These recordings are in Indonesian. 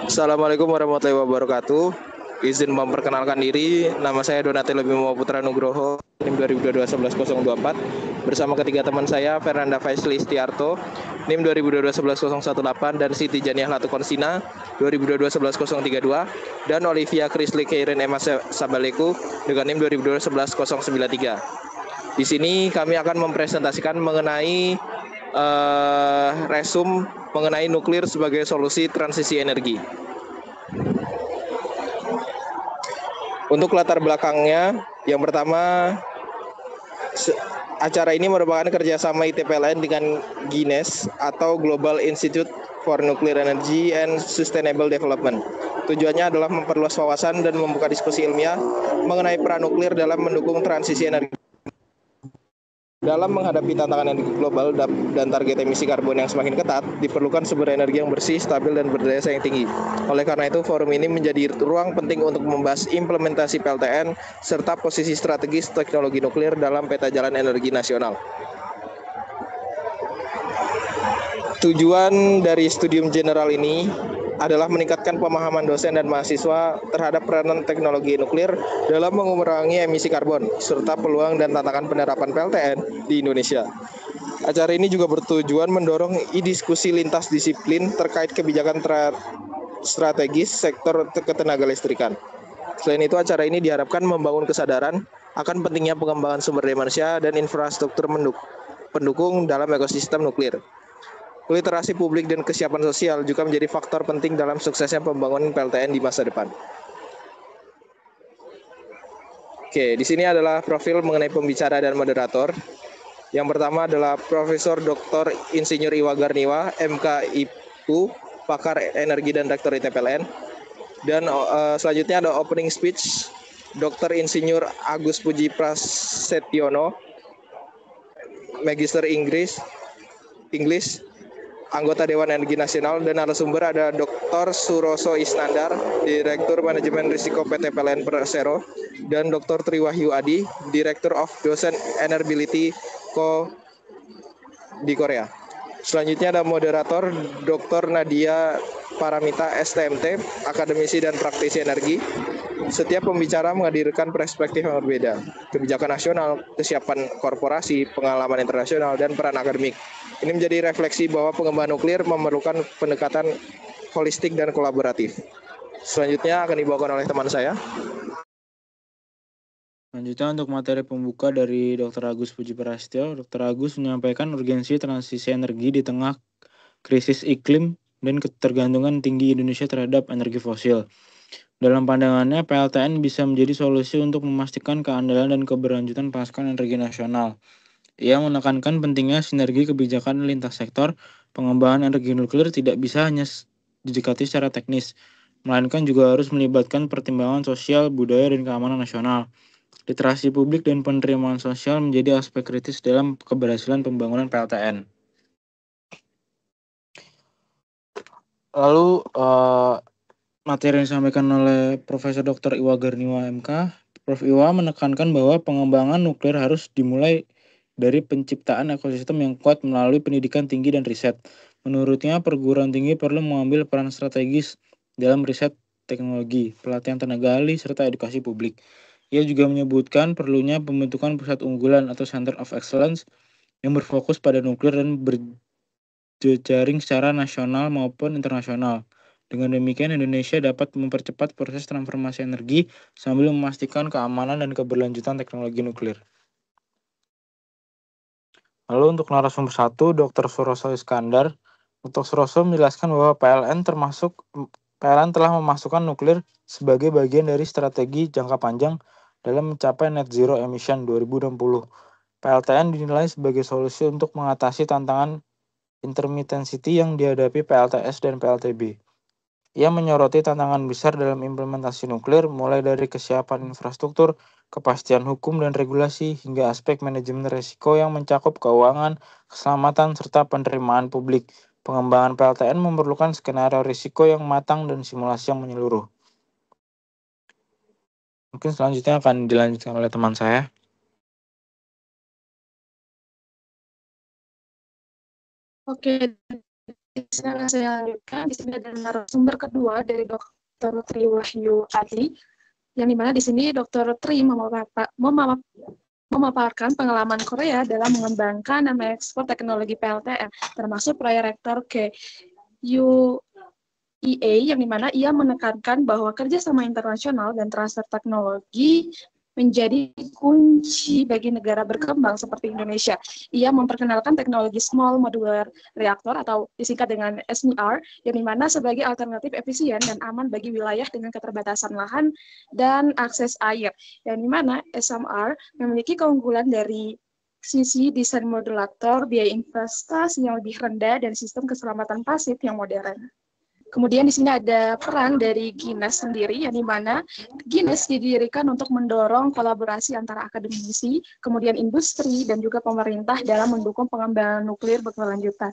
Assalamualaikum warahmatullahi wabarakatuh. Izin memperkenalkan diri, nama saya Donatello Bimo Putra Nugroho, NIM 2022-11-024, bersama ketiga teman saya, Fernanda Faisli Istiarto, NIM 2022-11-018, dan Siti Janiah Latukonsina, 2022-11-032, dan Olivia Krisli Keiren Emma Sabaleku, dengan NIM 2022-11-093. Di sini kami akan mempresentasikan mengenai resum mengenai nuklir sebagai solusi transisi energi. Untuk latar belakangnya, yang pertama, acara ini merupakan kerjasama ITPLN dengan GINES atau Global Institute for Nuclear Energy and Sustainable Development. Tujuannya adalah memperluas wawasan dan membuka diskusi ilmiah mengenai peran nuklir dalam mendukung transisi energi. Dalam menghadapi tantangan energi global dan target emisi karbon yang semakin ketat, diperlukan sumber energi yang bersih, stabil, dan berdaya saing tinggi. Oleh karena itu, forum ini menjadi ruang penting untuk membahas implementasi PLTN serta posisi strategis teknologi nuklir dalam peta jalan energi nasional. Tujuan dari studium general ini adalah meningkatkan pemahaman dosen dan mahasiswa terhadap peranan teknologi nuklir dalam mengurangi emisi karbon, serta peluang dan tantangan penerapan PLTN di Indonesia. Acara ini juga bertujuan mendorong diskusi lintas disiplin terkait kebijakan strategis sektor ketenaga listrikan. Selain itu, acara ini diharapkan membangun kesadaran akan pentingnya pengembangan sumber daya manusia dan infrastruktur pendukung dalam ekosistem nuklir. Literasi publik dan kesiapan sosial juga menjadi faktor penting dalam suksesnya pembangunan PLTN di masa depan. Oke, di sini adalah profil mengenai pembicara dan moderator. Yang pertama adalah Profesor Dr. Insinyur Iwa Garniwa, MK IPU, pakar energi dan rektor ITPLN. Dan selanjutnya ada opening speech Dr. Insinyur Agus Puji Prasetyono, Magister English, anggota Dewan Energi Nasional, dan narasumber ada Dr. Suroso Isnandar, Direktur Manajemen Risiko PT PLN Persero, dan Dr. Triwahyu Adi, Director of Dosen Enerbility Co. di Korea. Selanjutnya ada moderator Dr. Nadia Paramita STMT, akademisi dan praktisi energi. Setiap pembicara menghadirkan perspektif yang berbeda, kebijakan nasional, kesiapan korporasi, pengalaman internasional, dan peran akademik. Ini menjadi refleksi bahwa pengembangan nuklir memerlukan pendekatan holistik dan kolaboratif. Selanjutnya akan dibawakan oleh teman saya. Selanjutnya untuk materi pembuka dari Dr. Agus Puji Prasetyo, Dr. Agus menyampaikan urgensi transisi energi di tengah krisis iklim dan ketergantungan tinggi Indonesia terhadap energi fosil. Dalam pandangannya, PLTN bisa menjadi solusi untuk memastikan keandalan dan keberlanjutan pasokan energi nasional. Ia menekankan pentingnya sinergi kebijakan lintas sektor. Pengembangan energi nuklir tidak bisa hanya didekati secara teknis, melainkan juga harus melibatkan pertimbangan sosial, budaya, dan keamanan nasional. Literasi publik dan penerimaan sosial menjadi aspek kritis dalam keberhasilan pembangunan PLTN. Lalu materi yang disampaikan oleh Profesor Dr. Iwa Garniwa MK, Prof. Iwa menekankan bahwa pengembangan nuklir harus dimulai dari penciptaan ekosistem yang kuat melalui pendidikan tinggi dan riset. Menurutnya, perguruan tinggi perlu mengambil peran strategis dalam riset teknologi, pelatihan tenaga ahli, serta edukasi publik. Ia juga menyebutkan perlunya pembentukan pusat unggulan atau Center of Excellence yang berfokus pada nuklir dan berjejaring secara nasional maupun internasional. Dengan demikian, Indonesia dapat mempercepat proses transformasi energi sambil memastikan keamanan dan keberlanjutan teknologi nuklir. Lalu untuk narasumber 1, Dr. Suroso Iskandar. Dr. Suroso menjelaskan bahwa PLN telah memasukkan nuklir sebagai bagian dari strategi jangka panjang dalam mencapai net zero emission 2060. PLTN dinilai sebagai solusi untuk mengatasi tantangan intermittency yang dihadapi PLTS dan PLTB. Ia menyoroti tantangan besar dalam implementasi nuklir, mulai dari kesiapan infrastruktur, kepastian hukum dan regulasi, hingga aspek manajemen risiko yang mencakup keuangan, keselamatan, serta penerimaan publik. Pengembangan PLTN memerlukan skenario risiko yang matang dan simulasi yang menyeluruh. Mungkin selanjutnya akan dilanjutkan oleh teman saya. Oke, Saya lanjutkan, di sini ada narasumber kedua dari Dr. Triwahyu Adi, yang dimana di sini Dr. Tri memaparkan pengalaman Korea dalam mengembangkan dan mengekspor teknologi PLTN, termasuk proyektor ke UEA, yang dimana ia menekankan bahwa kerjasama internasional dan transfer teknologi menjadi kunci bagi negara berkembang seperti Indonesia. Ia memperkenalkan teknologi Small Modular Reactor atau disingkat dengan SMR, yang dimana sebagai alternatif efisien dan aman bagi wilayah dengan keterbatasan lahan dan akses air. Yang dimana SMR memiliki keunggulan dari sisi desain modulator, biaya investasi yang lebih rendah, dan sistem keselamatan pasif yang modern. Kemudian di sini ada peran dari GINES sendiri, yang dimana GINES didirikan untuk mendorong kolaborasi antara akademisi, kemudian industri, dan juga pemerintah dalam mendukung pengembangan nuklir berkelanjutan.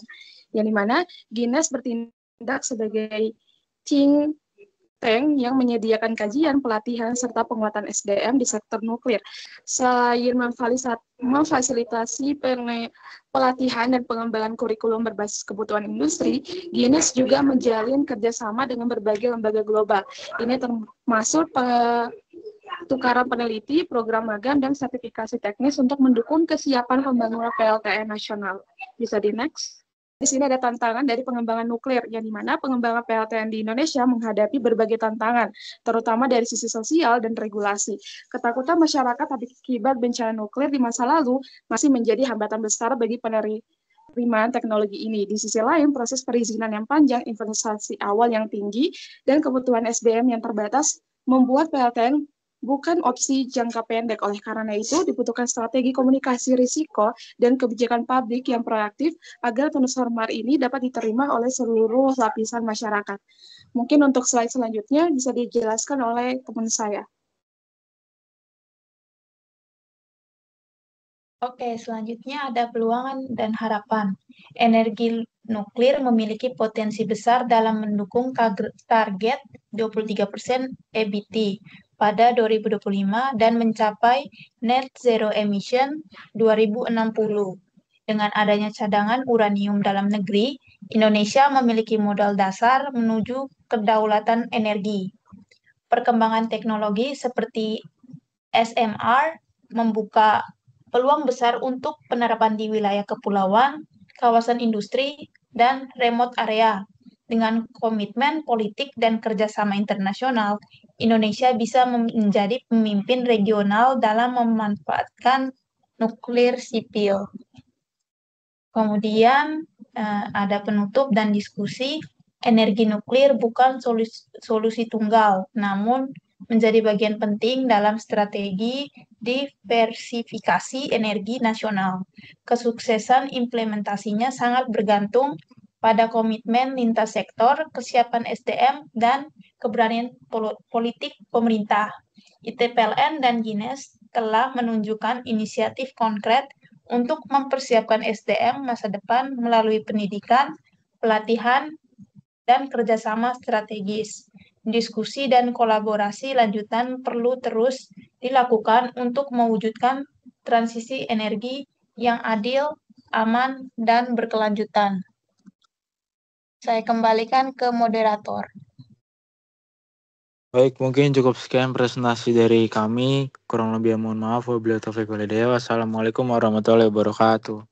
Yang dimana GINES bertindak sebagai think tank yang menyediakan kajian, pelatihan, serta penguatan SDM di sektor nuklir. Selain memfasilitasi pelatihan dan pengembangan kurikulum berbasis kebutuhan industri, GINES juga menjalin kerjasama dengan berbagai lembaga global. Ini termasuk tukaran peneliti, program magang, dan sertifikasi teknis untuk mendukung kesiapan pembangunan PLTN nasional. Bisa di next. Di sini ada tantangan dari pengembangan nuklir, yang dimana pengembangan PLTN di Indonesia menghadapi berbagai tantangan, terutama dari sisi sosial dan regulasi. Ketakutan masyarakat akibat bencana nuklir di masa lalu masih menjadi hambatan besar bagi penerimaan teknologi ini. Di sisi lain, proses perizinan yang panjang, investasi awal yang tinggi, dan kebutuhan SDM yang terbatas membuat PLTN bukan opsi jangka pendek. Oleh karena itu, dibutuhkan strategi komunikasi risiko dan kebijakan publik yang proaktif agar transformasi ini dapat diterima oleh seluruh lapisan masyarakat. Mungkin untuk slide selanjutnya bisa dijelaskan oleh teman saya. Oke, selanjutnya ada peluang dan harapan. Energi nuklir memiliki potensi besar dalam mendukung target 23% EBT pada 2025 dan mencapai net zero emission 2060. Dengan adanya cadangan uranium dalam negeri, Indonesia memiliki modal dasar menuju kedaulatan energi. Perkembangan teknologi seperti SMR membuka peluang besar untuk penerapan di wilayah kepulauan, kawasan industri, dan remote area. Dengan komitmen politik dan kerjasama internasional, Indonesia bisa menjadi pemimpin regional dalam memanfaatkan nuklir sipil. Kemudian ada penutup dan diskusi. Energi nuklir bukan solusi tunggal, namun menjadi bagian penting dalam strategi diversifikasi energi nasional. Kesuksesan implementasinya sangat bergantung pada komitmen lintas sektor, kesiapan SDM, dan keberanian politik pemerintah. ITPLN dan GINES telah menunjukkan inisiatif konkret untuk mempersiapkan SDM masa depan melalui pendidikan, pelatihan, dan kerjasama strategis. Diskusi dan kolaborasi lanjutan perlu terus dilakukan untuk mewujudkan transisi energi yang adil, aman, dan berkelanjutan. Saya kembalikan ke moderator. Baik, mungkin cukup sekian presentasi dari kami. Kurang lebih mohon maaf. Wabillahi taufiq wal hidayah. Wassalamualaikum warahmatullahi wabarakatuh.